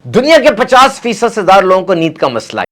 दुनिया के 50% से ज्यादा लोगों को नींद का मसला है,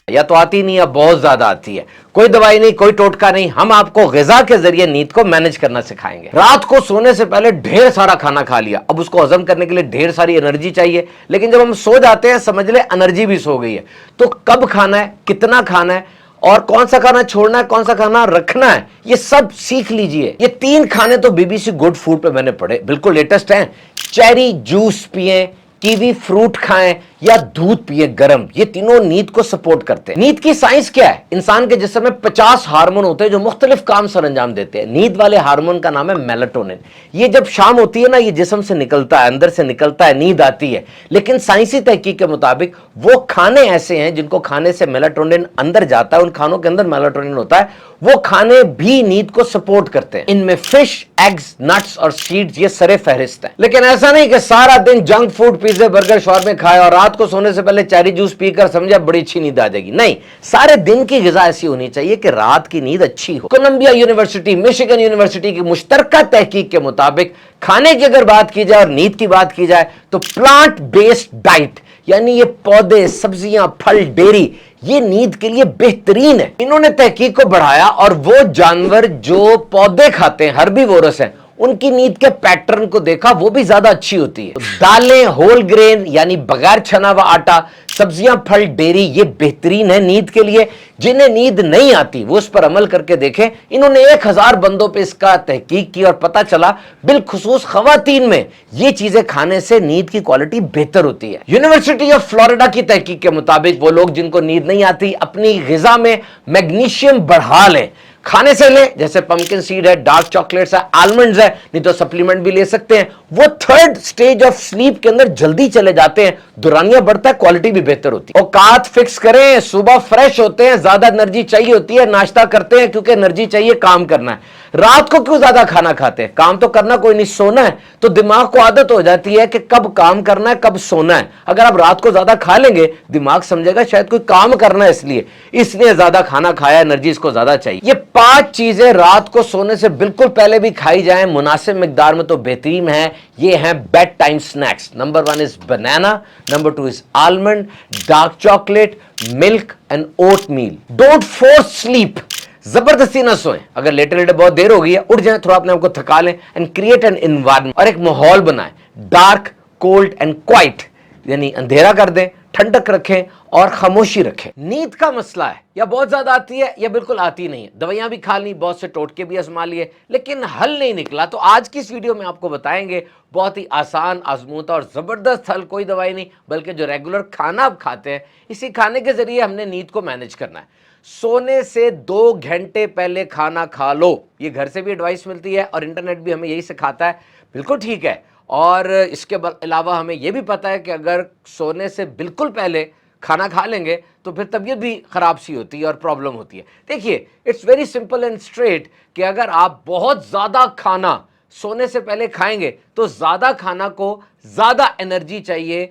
या तो आती नहीं या बहुत ज्यादा आती है। कोई दवाई नहीं, कोई टोटका नहीं, हम आपको ग़िज़ा के जरिए नींद को मैनेज करना सिखाएंगे। रात को सोने से पहले ढेर सारा खाना खा लिया, अब उसको हजम करने के लिए ढेर सारी एनर्जी चाहिए, लेकिन जब हम सो जाते हैं समझ ले एनर्जी भी सो गई है। तो कब खाना है, कितना खाना है और कौन सा खाना छोड़ना है, कौन सा खाना रखना है, ये सब सीख लीजिए। ये 3 खाने तो बीबीसी गुड फूड पे मैंने पढ़े, बिल्कुल लेटेस्ट हैं। चेरी जूस पिए, कीवी फ्रूट खाएं या दूध पिए गरम, ये तीनों नींद को सपोर्ट करते हैं। नींद की साइंस क्या है? इंसान के जिस्म में 50 हार्मोन होते हैं जो मुख्तलिफ काम सर अंजाम देते हैं। नींद वाले हार्मोन का नाम है मेलाटोनिन। ये जब शाम होती है ना, ये जिस्म से निकलता है, अंदर से निकलता है, नींद आती है। लेकिन साइंसी तहकीक के मुताबिक वो खाने ऐसे हैं जिनको खाने से मेलाटोनिन अंदर जाता है, उन खानों के अंदर मेलाटोनिन होता है, वो खाने भी नींद को सपोर्ट करते हैं। इनमें फिश, एग्स, नट्स और सीड्स ये सरे फहरिस्त हैं। लेकिन ऐसा नहीं कि सारा दिन जंक फूड, पिज्जे, बर्गर, शॉर्मे खाए और रात को सोने से पहले चेरी जूस पीकर समझा बड़ी अच्छी नींद आ जाएगी। नहीं, सारे दिन की ग़िज़ा ऐसी होनी चाहिए कि रात की नींद अच्छी हो। कोलंबिया यूनिवर्सिटी, मिशिगन यूनिवर्सिटी की मुश्तरका तहकीक के मुताबिक खाने की अगर बात की जाए और नींद की बात की जाए तो प्लांट बेस्ड डाइट, यानी ये पौधे, सब्जियां, फल, डेयरी, ये नींद के लिए बेहतरीन है। इन्होंने तहकीक को बढ़ाया और वो जानवर जो पौधे खाते हैं, हर्बीवोरस हैं, उनकी नींद के पैटर्न को देखा, वो भी ज्यादा अच्छी होती है। दालें, होल ग्रेन यानी बगैर छना हुआ आटा, सब्जियां, फल, डेयरी, ये बेहतरीन है नींद के लिए। जिन्हें नींद नहीं आती वो उस पर अमल करके देखें। इन्होंने 1000 बंदों पे इसका तहकीक की और पता चला बिलखुसूस खवातीन में ये चीजें खाने से नींद की क्वालिटी बेहतर होती है। यूनिवर्सिटी ऑफ फ्लोरिडा की तहकीक के मुताबिक वो लोग जिनको नींद नहीं आती अपनी ग़िज़ा में मैग्नीशियम बढ़ा लें, खाने से लें, जैसे पंपकिन सीड है, डार्क चॉकलेट्स है, आलमंड्स है, नहीं तो सप्लीमेंट भी ले सकते हैं। वो 3rd स्टेज ऑफ स्लीप के अंदर जल्दी चले जाते हैं, दुरानिया बढ़ता है, क्वालिटी भी बेहतर होती है। औकात फिक्स करें, सुबह फ्रेश होते हैं, ज्यादा एनर्जी चाहिए होती है, नाश्ता करते हैं क्योंकि एनर्जी चाहिए, काम करना है। रात को क्यों ज्यादा खाना खाते हैं? काम तो करना कोई नहीं, सोना है। तो दिमाग को आदत हो जाती है कि कब काम करना है, कब सोना है। अगर आप रात को ज्यादा खा लेंगे, दिमाग समझेगा शायद कोई काम करना है, इसलिए ज्यादा खाना खाया, एनर्जी इसको ज्यादा चाहिए। ये 5 चीजें रात को सोने से बिल्कुल पहले भी खाई जाएं, मुनासिब मिकदार में तो बेहतरीन है। ये हैं bed time snacks. Number 1 is banana, number 2 is almond, dark chocolate, milk and oat meal. Don't force sleep, जबरदस्ती ना सोएं। अगर लेटे लेटे बहुत देर हो गई है, उठ जाएं, थोड़ा अपने आप को थका लें एंड क्रिएट एन एनवायरनमेंट, और एक माहौल बनाएं डार्क, कोल्ड एंड क्वाइट, यानी अंधेरा कर दें, ठंडक रखें और खामोशी रखें। नींद का मसला है, या बहुत ज्यादा आती है या बिल्कुल आती नहीं है। दवाइयां भी खा ली, बहुत से टोटके भी आजमा लिए, लेकिन हल नहीं निकला। तो आज की इस वीडियो में आपको बताएंगे बहुत ही आसान, आजमूदा और जबरदस्त हल। कोई दवाई नहीं, बल्कि जो रेगुलर खाना आप खाते हैं, इसी खाने के जरिए हमने नींद को मैनेज करना है। सोने से 2 घंटे पहले खाना खा लो, ये घर से भी एडवाइस मिलती है और इंटरनेट भी हमें यही सिखाता है, बिल्कुल ठीक है। और इसके अलावा हमें यह भी पता है कि अगर सोने से बिल्कुल पहले खाना खा लेंगे तो फिर तबीयत भी खराब सी होती है और प्रॉब्लम होती है। देखिए, it's very simple and straight कि अगर आप बहुत ज़्यादा खाना सोने से पहले खाएंगे तो ज़्यादा खाना को ज़्यादा एनर्जी चाहिए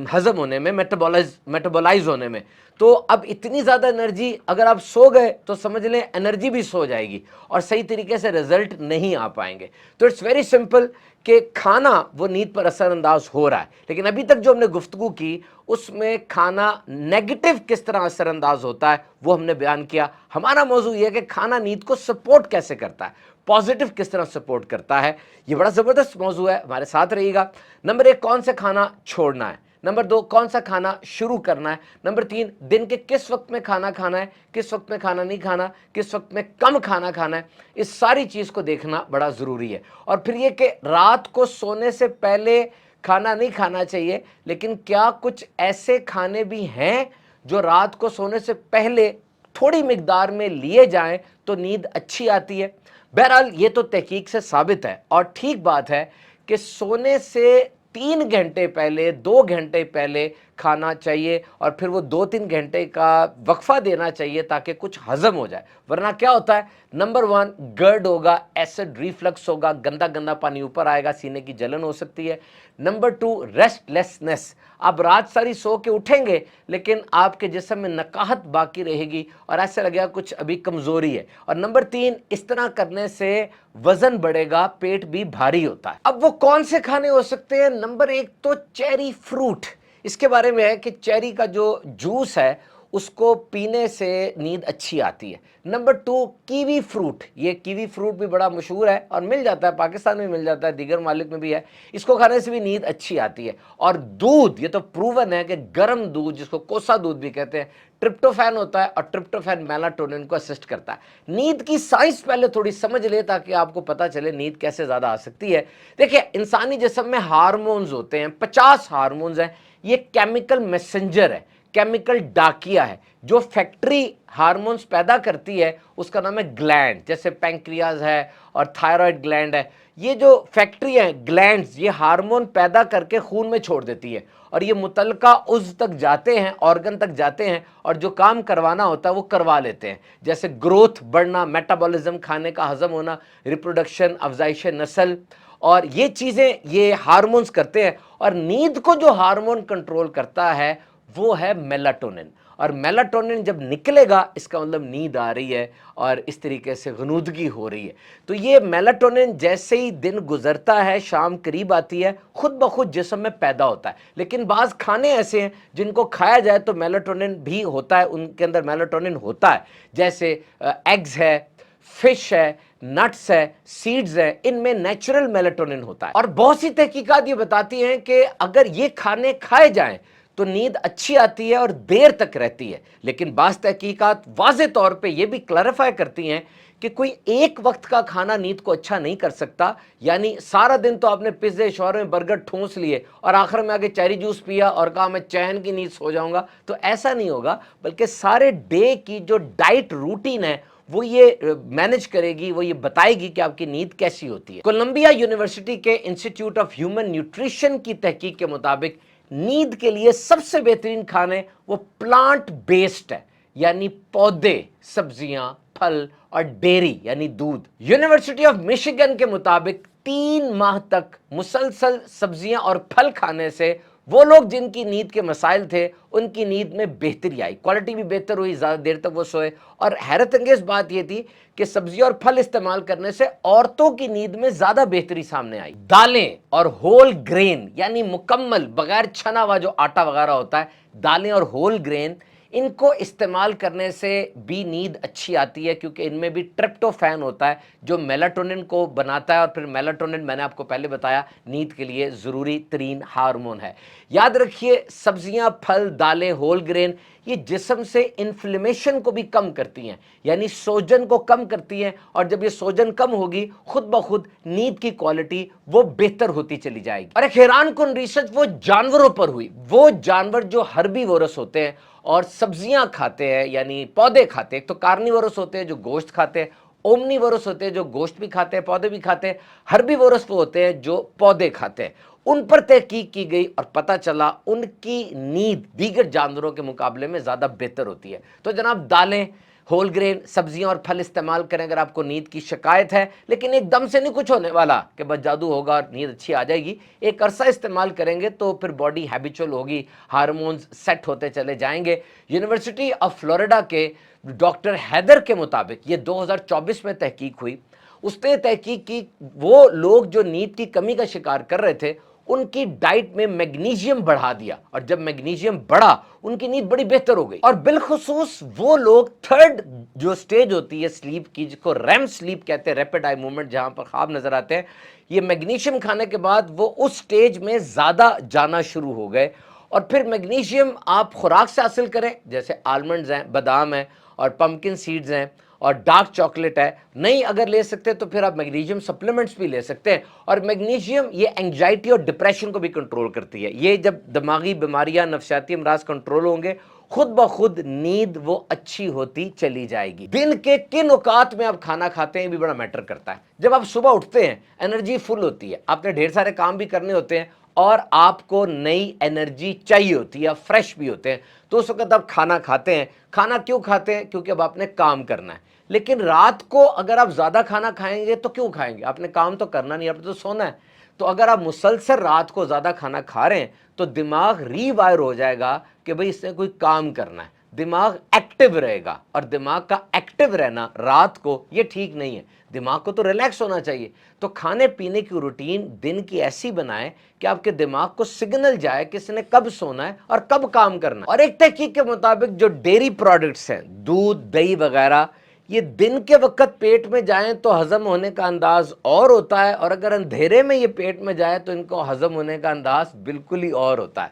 हजम होने में, मेटाबोलाइज होने में। तो अब इतनी ज़्यादा एनर्जी अगर आप सो गए तो समझ लें एनर्जी भी सो जाएगी और सही तरीके से रिजल्ट नहीं आ पाएंगे। तो इट्स वेरी सिंपल कि खाना वो नींद पर असरअंदाज हो रहा है, लेकिन अभी तक जो हमने गुफ्तगू की उसमें खाना नेगेटिव किस तरह असरअंदाज होता है वो हमने बयान किया। हमारा मौजू ये है कि खाना नींद को सपोर्ट कैसे करता है, पॉजिटिव किस तरह सपोर्ट करता है। ये बड़ा ज़बरदस्त मौजू है, हमारे साथ रहिएगा। नंबर 1, कौन से खाना छोड़ना है। नंबर 2, कौन सा खाना शुरू करना है। नंबर 3, दिन के किस वक्त में खाना खाना है, किस वक्त में खाना नहीं खाना, किस वक्त में कम खाना खाना है। इस सारी चीज़ को देखना बड़ा ज़रूरी है। और फिर ये कि रात को सोने से पहले खाना नहीं खाना चाहिए, लेकिन क्या कुछ ऐसे खाने भी हैं जो रात को सोने से पहले थोड़ी मिकदार में लिए जाएं तो नींद अच्छी आती है। बहरहाल ये तो तहकीक से साबित है और ठीक बात है कि सोने से 3 घंटे पहले, 2 घंटे पहले खाना चाहिए और फिर वो 2-3 घंटे का वक्फा देना चाहिए ताकि कुछ हजम हो जाए, वरना क्या होता है, नंबर 1 गर्ड होगा, एसिड रिफ्लक्स होगा, गंदा गंदा पानी ऊपर आएगा, सीने की जलन हो सकती है। नंबर 2 रेस्टलेसनेस, आप रात सारी सो के उठेंगे लेकिन आपके जिस्म में नकाहत बाकी रहेगी और ऐसा लगेगा कुछ अभी कमजोरी है। और नंबर 3, इस तरह करने से वजन बढ़ेगा, पेट भी भारी होता है। अब वो कौन से खाने हो सकते हैं? नंबर 1 तो चेरी फ्रूट, इसके बारे में है कि चेरी का जो जूस है उसको पीने से नींद अच्छी आती है। नंबर 2 कीवी फ्रूट, ये कीवी फ्रूट भी बड़ा मशहूर है और मिल जाता है, पाकिस्तान में मिल जाता है, दीगर मालिक में भी है, इसको खाने से भी नींद अच्छी आती है। और दूध, ये तो प्रूवन है कि गर्म दूध, जिसको कोसा दूध भी कहते हैं, ट्रिप्टोफैन होता है और ट्रिप्टोफैन मेलाटोनिन को असिस्ट करता है। नींद की साइंस पहले थोड़ी समझ ले ताकि आपको पता चले नींद कैसे ज्यादा आ सकती है। देखिए, इंसानी जिस्म में हार्मोन्स होते हैं, 50 हार्मोन्स हैं, ये केमिकल मैसेंजर है, केमिकल डाकिया है, जो फैक्ट्री हार्मोन्स पैदा करती है उसका नाम है ग्लैंड, जैसे पैंक्रियाज है और थायराइड ग्लैंड है। ये जो फैक्ट्री है ग्लैंड्स, ये हार्मोन पैदा करके खून में छोड़ देती है और ये मुतलका उज़्व तक जाते हैं, ऑर्गन तक जाते हैं और जो काम करवाना होता है वो करवा लेते हैं, जैसे ग्रोथ बढ़ना, मेटाबॉलिज्म, खाने का हजम होना, रिप्रोडक्शन, अफजाइश नस्ल, और ये चीज़ें ये हार्मोन्स करते हैं। और नींद को जो हार्मोन कंट्रोल करता है वो है मेलाटोनिन, और मेलाटोनिन जब निकलेगा इसका मतलब नींद आ रही है और इस तरीके से गनूदगी हो रही है। तो ये मेलाटोनिन जैसे ही दिन गुजरता है, शाम करीब आती है, खुद ब खुद जिस्म में पैदा होता है। लेकिन बाज़ खाने ऐसे हैं जिनको खाया जाए तो मेलाटोनिन भी होता है, उनके अंदर मेलाटोनिन होता है, जैसे एग्स है, फिश है, नट्स है, सीड्स है, इनमें नेचुरल मेलाटोनिन होता है। और बहुत सी तहकीकात ये बताती हैं कि अगर ये खाने खाए जाएं तो नींद अच्छी आती है और देर तक रहती है। लेकिन बाज़ तहकीकात वाज़े तौर पे ये भी क्लैरिफाई करती हैं कि कोई एक वक्त का खाना नींद को अच्छा नहीं कर सकता, यानी सारा दिन तो आपने पिज्जे, शौरमे, बर्गर ठूंस लिए और आखिर में आके चेरी जूस पिया और कहा मैं चैन की नींद सो जाऊंगा, तो ऐसा नहीं होगा, बल्कि सारे डे की जो डाइट रूटीन है वो ये मैनेज करेगी, वो ये बताएगी कि आपकी नींद कैसी होती है। कोलंबिया यूनिवर्सिटी के इंस्टीट्यूट ऑफ ह्यूमन न्यूट्रिशन की तहकीक के मुताबिक नींद के लिए सबसे बेहतरीन खाने वो प्लांट बेस्ड है, यानी पौधे, सब्जियां, फल और डेयरी यानी दूध। यूनिवर्सिटी ऑफ मिशिगन के मुताबिक 3 माह तक मुसलसल सब्जियां और फल खाने से वो लोग जिनकी नींद के मसाइल थे उनकी नींद में बेहतरी आई, क्वालिटी भी बेहतर हुई, ज़्यादा देर तक वो सोए। और हैरत अंगेज बात ये थी कि सब्जी और फल इस्तेमाल करने से औरतों की नींद में ज़्यादा बेहतरी सामने आई। दालें और होल ग्रेन यानी मुकम्मल बगैर छना हुआ जो आटा वगैरह होता है, दालें और होल ग्रेन, इनको इस्तेमाल करने से भी नींद अच्छी आती है, क्योंकि इनमें भी ट्रिप्टोफैन होता है जो मेलाटोनिन को बनाता है। और फिर मेलाटोनिन मैंने आपको पहले बताया नींद के लिए ज़रूरी तरीन हार्मोन है। याद रखिए, सब्जियां, फल, दालें, होल ग्रेन ये जिस्म से इन्फ्लेमेशन को भी कम करती हैं, यानी सोजन को कम करती हैं, और जब ये सोजन कम होगी खुद ब खुद नींद की क्वालिटी वो बेहतर होती चली जाएगी। और एक हैरान कुन रिसर्च वो जानवरों पर हुई, वो जानवर जो हर्बीवोरस होते हैं और सब्जियां खाते हैं यानी पौधे खाते हैं। एक तो कार्निवोरस होते हैं जो गोश्त खाते हैं, ओमनीवोरस होते हैं जो गोश्त भी खाते हैं, पौधे भी खाते हैं, हर्बीवोरस वो होते हैं जो पौधे खाते हैं। उन पर तहकीक की गई और पता चला उनकी नींद दीगर जानवरों के मुकाबले में ज़्यादा बेहतर होती है। तो जनाब, दालें, होल ग्रेन, सब्जियां और फल इस्तेमाल करें अगर आपको नींद की शिकायत है, लेकिन एकदम से नहीं कुछ होने वाला कि बस जादू होगा और नींद अच्छी आ जाएगी। एक अरसा इस्तेमाल करेंगे तो फिर बॉडी हैबिचुअल होगी, हार्मोन्स सेट होते चले जाएंगे। यूनिवर्सिटी ऑफ फ्लोरिडा के डॉक्टर हैदर के मुताबिक ये 2024 में तहकीक हुई, उसने तहकीक की वो लोग जो नींद की कमी का शिकार कर रहे थे उनकी डाइट में मैग्नीशियम बढ़ा दिया, और जब मैग्नीशियम बढ़ा उनकी नींद बड़ी बेहतर हो गई। और बिलखुसूस वो लोग थर्ड जो स्टेज होती है स्लीप की, जिसको रैम स्लीप कहते हैं, रैपिड आई मूवमेंट, जहां पर ख्वाब नजर आते हैं, ये मैग्नीशियम खाने के बाद वो उस स्टेज में ज्यादा जाना शुरू हो गए। और फिर मैग्नीशियम आप खुराक से हासिल करें, जैसे आलमंड्स हैं, बादाम हैं और पम्पकिन सीड्स हैं और डार्क चॉकलेट है। नहीं अगर ले सकते हैं तो फिर आप मैग्नीशियम सप्लीमेंट्स भी ले सकते हैं। और मैग्नीशियम ये एंग्जाइटी और डिप्रेशन को भी कंट्रोल करती है। ये जब दिमागी बीमारियां, नफसियाती अमराज कंट्रोल होंगे, खुद ब खुद नींद वो अच्छी होती चली जाएगी। दिन के किन औकात में आप खाना खाते हैं भी बड़ा मैटर करता है। जब आप सुबह उठते हैं एनर्जी फुल होती है, आपने ढेर सारे काम भी करने होते हैं اور آپ کو نئی انرجی چاہیے ہوتی ہے, فریش بھی ہوتے ہیں, تو اس وقت آپ کھانا کھاتے ہیں. کھانا کیوں کھاتے ہیں؟ کیونکہ اب آپ نے کام کرنا ہے. لیکن رات کو اگر آپ زیادہ کھانا کھائیں گے تو کیوں کھائیں گے؟ آپ نے کام تو کرنا نہیں, آپ نے تو سونا ہے. تو اگر آپ مسلسل رات کو زیادہ کھانا کھا رہے ہیں تو دماغ ری وائر ہو جائے گا کہ بھئی اس نے کوئی کام کرنا ہے, دماغ ایکٹیو رہے گا, اور دماغ کا ایکٹیو رہنا رات کو یہ ٹھیک نہیں ہے. دماغ کو تو ریلیکس ہونا چاہیے. تو کھانے پینے کی روٹین دن کی ایسی بنائیں کہ آپ کے دماغ کو سگنل جائے کہ اس نے کب سونا ہے اور کب کام کرنا ہے. اور ایک تحقیق کے مطابق جو ڈیری پروڈکٹس ہیں, دودھ, دہی وغیرہ, یہ دن کے وقت پیٹ میں جائیں تو ہضم ہونے کا انداز اور ہوتا ہے, اور اگر اندھیرے میں یہ پیٹ میں جائے تو ان کو ہضم ہونے کا انداز بالکل ہی اور ہوتا ہے.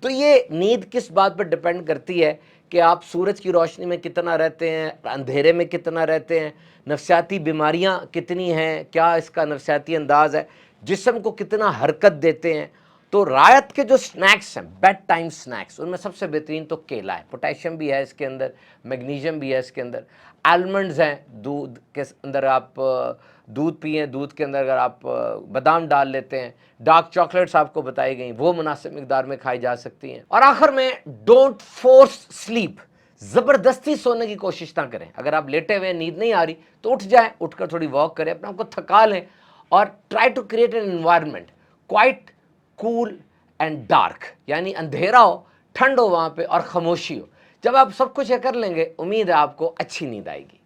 تو یہ نیند کس بات پر ڈیپینڈ کرتی ہے کہ آپ سورج کی روشنی میں کتنا رہتے ہیں, اندھیرے میں کتنا رہتے ہیں, نفسیاتی بیماریاں کتنی ہیں, کیا اس کا نفسیاتی انداز ہے, جسم کو کتنا حرکت دیتے ہیں. تو رعایت کے جو سنیکس ہیں, بیڈ ٹائم سنیکس, ان میں سب سے بہترین تو کیلا ہے. پوٹیشیم بھی ہے اس کے اندر, میگنیشیم بھی ہے اس کے اندر. آلمنڈز ہیں, دودھ کے اندر آپ دودھ پئیں, دودھ کے اندر اگر آپ بادام ڈال لیتے ہیں. ڈارک چاکلیٹس آپ کو بتائی گئیں, وہ مناسب مقدار میں کھائی جا سکتی ہیں. اور آخر میں ڈونٹ فورس سلیپ, زبردستی سونے کی کوشش نہ کریں. اگر آپ لیٹے ہوئے نیند نہیں آ رہی تو اٹھ جائیں, اٹھ کر تھوڑی واک کریں, اپنے آپ کو تھکا لیں, اور try to create an environment quiet, cool and dark, یعنی اندھیرا ہو, ٹھنڈ ہو وہاں پہ, اور خاموشی ہو. جب آپ سب کچھ یہ کر لیں گے, امید ہے آپ کو اچھی نیند آئے گی.